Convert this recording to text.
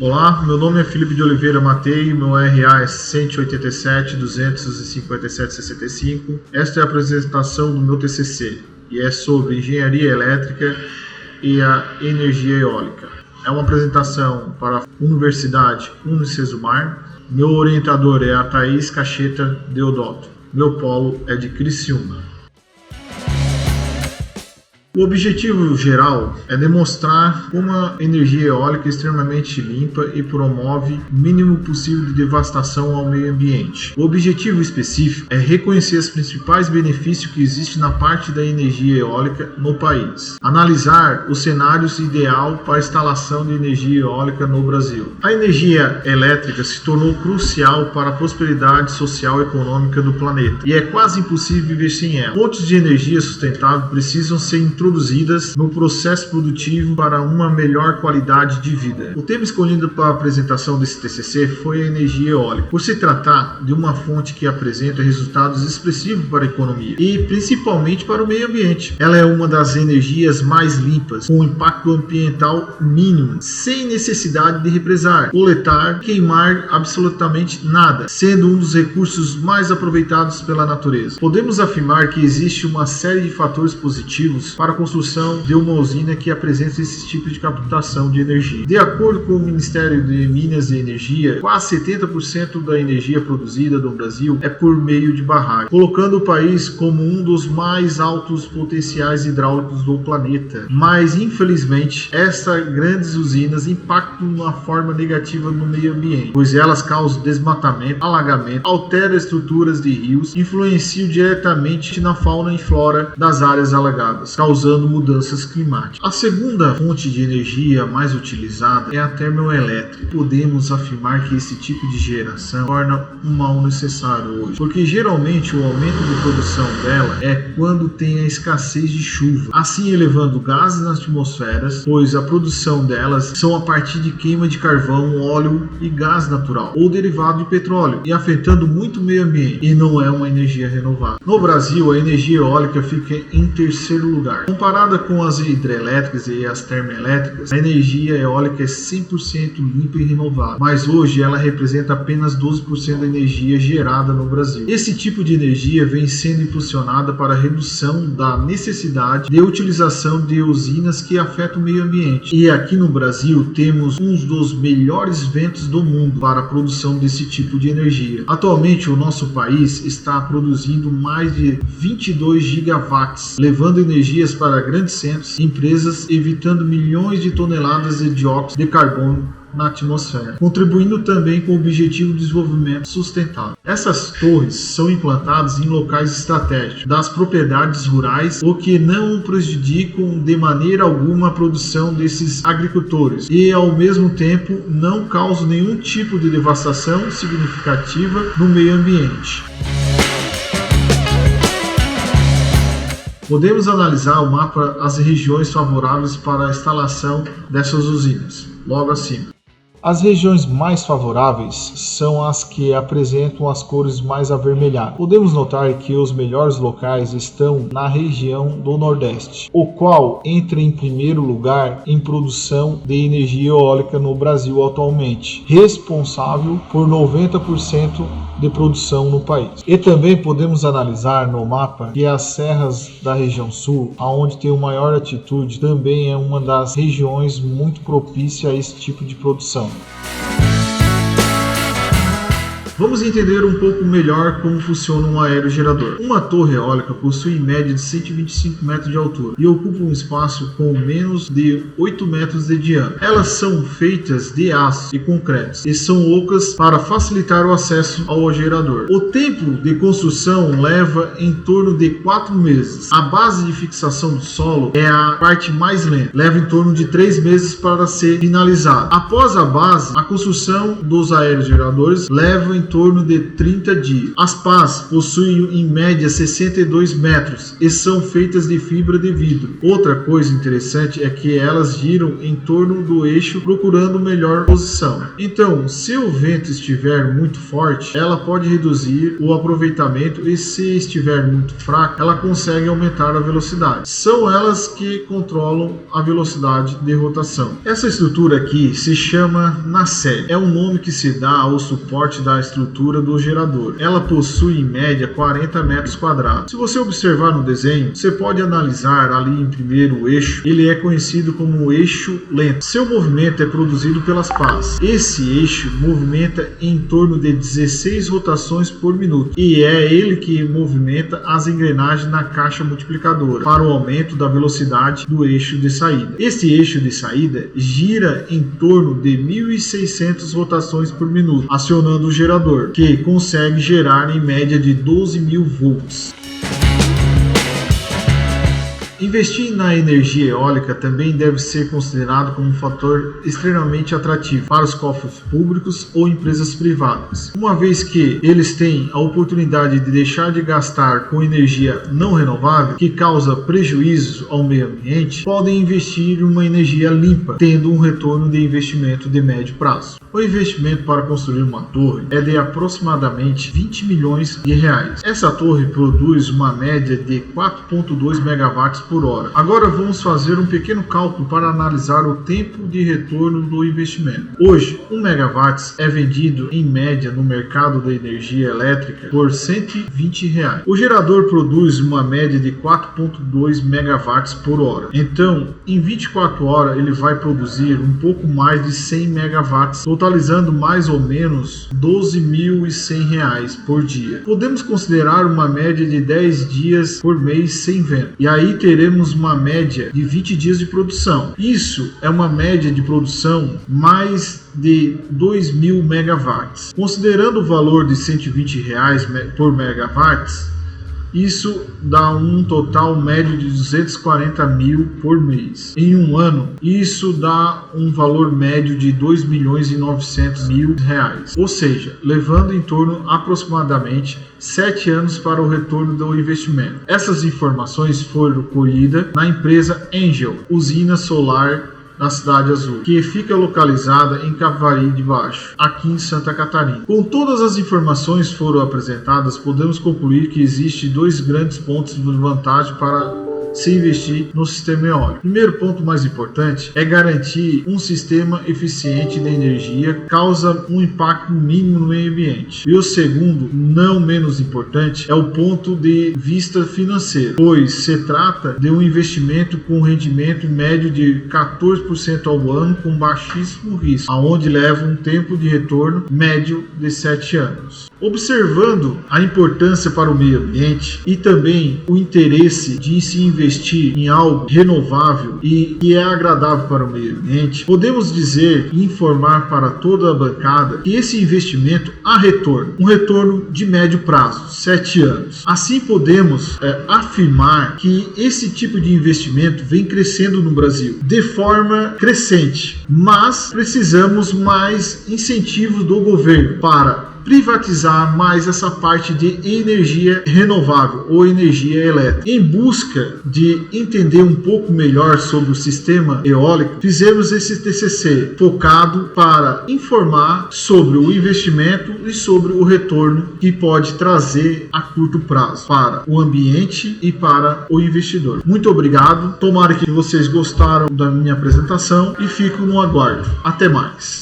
Olá, meu nome é Felipe de Oliveira Matei, meu RA é 187 257 65. Esta é a apresentação do meu TCC e é sobre engenharia elétrica e a energia eólica. É uma apresentação para a Universidade Unicesumar. Meu orientador é a Thaís Cacheta Deodato. Meu polo é de Criciúma. O objetivo geral é demonstrar como a energia eólica é extremamente limpa e promove o mínimo possível de devastação ao meio ambiente. O objetivo específico é reconhecer os principais benefícios que existem na parte da energia eólica no país. Analisar os cenários ideal para a instalação de energia eólica no Brasil. A energia elétrica se tornou crucial para a prosperidade social e econômica do planeta e é quase impossível viver sem ela. Fontes de energia sustentável precisam ser introduzidas no processo produtivo para uma melhor qualidade de vida. O tema escolhido para a apresentação desse TCC foi a energia eólica, por se tratar de uma fonte que apresenta resultados expressivos para a economia e principalmente para o meio ambiente. Ela é uma das energias mais limpas, com impacto ambiental mínimo, sem necessidade de represar, coletar, queimar absolutamente nada, sendo um dos recursos mais aproveitados pela natureza. Podemos afirmar que existe uma série de fatores positivos para a construção de uma usina que apresenta esse tipo de captação de energia. De acordo com o Ministério de Minas e Energia, quase 70% da energia produzida no Brasil é por meio de barragem, colocando o país como um dos mais altos potenciais hidráulicos do planeta. Mas, infelizmente, essas grandes usinas impactam de uma forma negativa no meio ambiente, pois elas causam desmatamento, alagamento, alteram estruturas de rios, influenciam diretamente na fauna e flora das áreas alagadas, causando mudanças climáticas. A segunda fonte de energia mais utilizada é a termoelétrica. Podemos afirmar que esse tipo de geração torna um mal necessário hoje, porque geralmente o aumento de produção dela é quando tem a escassez de chuva, assim elevando gases nas atmosferas, pois a produção delas são a partir de queima de carvão, óleo e gás natural ou derivado de petróleo, e afetando muito o meio ambiente, e não é uma energia renovável. No Brasil, a energia eólica fica em terceiro lugar. Comparada com as hidrelétricas e as termoelétricas, a energia eólica é 100% limpa e renovável, mas hoje ela representa apenas 12% da energia gerada no Brasil. Esse tipo de energia vem sendo impulsionada para a redução da necessidade de utilização de usinas que afetam o meio ambiente. E aqui no Brasil temos um dos melhores ventos do mundo para a produção desse tipo de energia. Atualmente o nosso país está produzindo mais de 22 gigawatts, levando energias para grandes centros e empresas, evitando milhões de toneladas de dióxido de carbono na atmosfera, contribuindo também com o objetivo de desenvolvimento sustentável. Essas torres são implantadas em locais estratégicos das propriedades rurais, o que não prejudicam de maneira alguma a produção desses agricultores e, ao mesmo tempo, não causam nenhum tipo de devastação significativa no meio ambiente. Podemos analisar o mapa as regiões favoráveis para a instalação dessas usinas, logo acima. As regiões mais favoráveis são as que apresentam as cores mais avermelhadas. Podemos notar que os melhores locais estão na região do Nordeste, o qual entra em primeiro lugar em produção de energia eólica no Brasil atualmente, responsável por 90% de produção no país. E também podemos analisar no mapa que as serras da região sul, aonde tem uma maior altitude, também é uma das regiões muito propícia a esse tipo de produção. Vamos entender um pouco melhor como funciona um aerogerador. Uma torre eólica possui em média de 125 metros de altura e ocupa um espaço com menos de 8 metros de diâmetro. Elas são feitas de aço e concreto e são ocas para facilitar o acesso ao gerador. O tempo de construção leva em torno de 4 meses. A base de fixação do solo é a parte mais lenta, leva em torno de 3 meses para ser finalizada. Após a base, a construção dos aerogeradores leva em torno de 30 dias. As pás possuem em média 62 metros e são feitas de fibra de vidro. Outra coisa interessante é que elas giram em torno do eixo procurando melhor posição. Então, se o vento estiver muito forte, ela pode reduzir o aproveitamento e se estiver muito fraca, ela consegue aumentar a velocidade. São elas que controlam a velocidade de rotação. Essa estrutura aqui se chama nacelle. É o nome que se dá ao suporte da estrutura do gerador. Ela possui em média 40 metros quadrados. Se você observar no desenho, você pode analisar ali em primeiro o eixo. Ele é conhecido como o eixo lento. Seu movimento é produzido pelas pás. Esse eixo movimenta em torno de 16 rotações por minuto e é ele que movimenta as engrenagens na caixa multiplicadora para o aumento da velocidade do eixo de saída. Este eixo de saída gira em torno de 1.600 rotações por minuto, acionando o gerador, que consegue gerar em média de 12.000 volts. Investir na energia eólica também deve ser considerado como um fator extremamente atrativo para os cofres públicos ou empresas privadas, uma vez que eles têm a oportunidade de deixar de gastar com energia não renovável, que causa prejuízos ao meio ambiente, podem investir em uma energia limpa, tendo um retorno de investimento de médio prazo. O investimento para construir uma torre é de aproximadamente 20 milhões de reais. Essa torre produz uma média de 4,2 megawatts por hora. Agora vamos fazer um pequeno cálculo para analisar o tempo de retorno do investimento. Hoje, 1 megawatts é vendido em média no mercado da energia elétrica por R$ 120 reais. O gerador produz uma média de 4,2 megawatts por hora. Então, em 24 horas ele vai produzir um pouco mais de 100 megawatts, totalizando mais ou menos R$ 12.100 reais por dia. Podemos considerar uma média de 10 dias por mês sem vento. E aí teremos uma média de 20 dias de produção. Isso é uma média de produção mais de 2.000 megawatts. Considerando o valor de R$ 120 reais por megawatts, isso dá um total médio de 240 mil por mês. Em um ano, isso dá um valor médio de 2.900.000 reais. Ou seja, levando em torno aproximadamente 7 anos para o retorno do investimento. Essas informações foram colhidas na empresa Angel, usina solar na Cidade Azul, que fica localizada em Capivari de Baixo, aqui em Santa Catarina. Com todas as informações foram apresentadas, podemos concluir que existem dois grandes pontos de vantagem para se investir no sistema eólico. Primeiro ponto mais importante é garantir um sistema eficiente de energia, causa um impacto mínimo no meio ambiente. E o segundo, não menos importante, é o ponto de vista financeiro, pois se trata de um investimento com rendimento médio de 14% ao ano com baixíssimo risco, aonde leva um tempo de retorno médio de 7 anos. Observando a importância para o meio ambiente e também o interesse de se investir em algo renovável e que é agradável para o meio ambiente, podemos dizer e informar para toda a bancada que esse investimento há retorno, um retorno de médio prazo, 7 anos. Assim podemos afirmar que esse tipo de investimento vem crescendo no Brasil de forma crescente, mas precisamos mais incentivos do governo para privatizar mais essa parte de energia renovável ou energia elétrica. Em busca de entender um pouco melhor sobre o sistema eólico, fizemos esse TCC focado para informar sobre o investimento e sobre o retorno que pode trazer a curto prazo para o ambiente e para o investidor. Muito obrigado, tomara que vocês gostaram da minha apresentação e fico no aguardo. Até mais!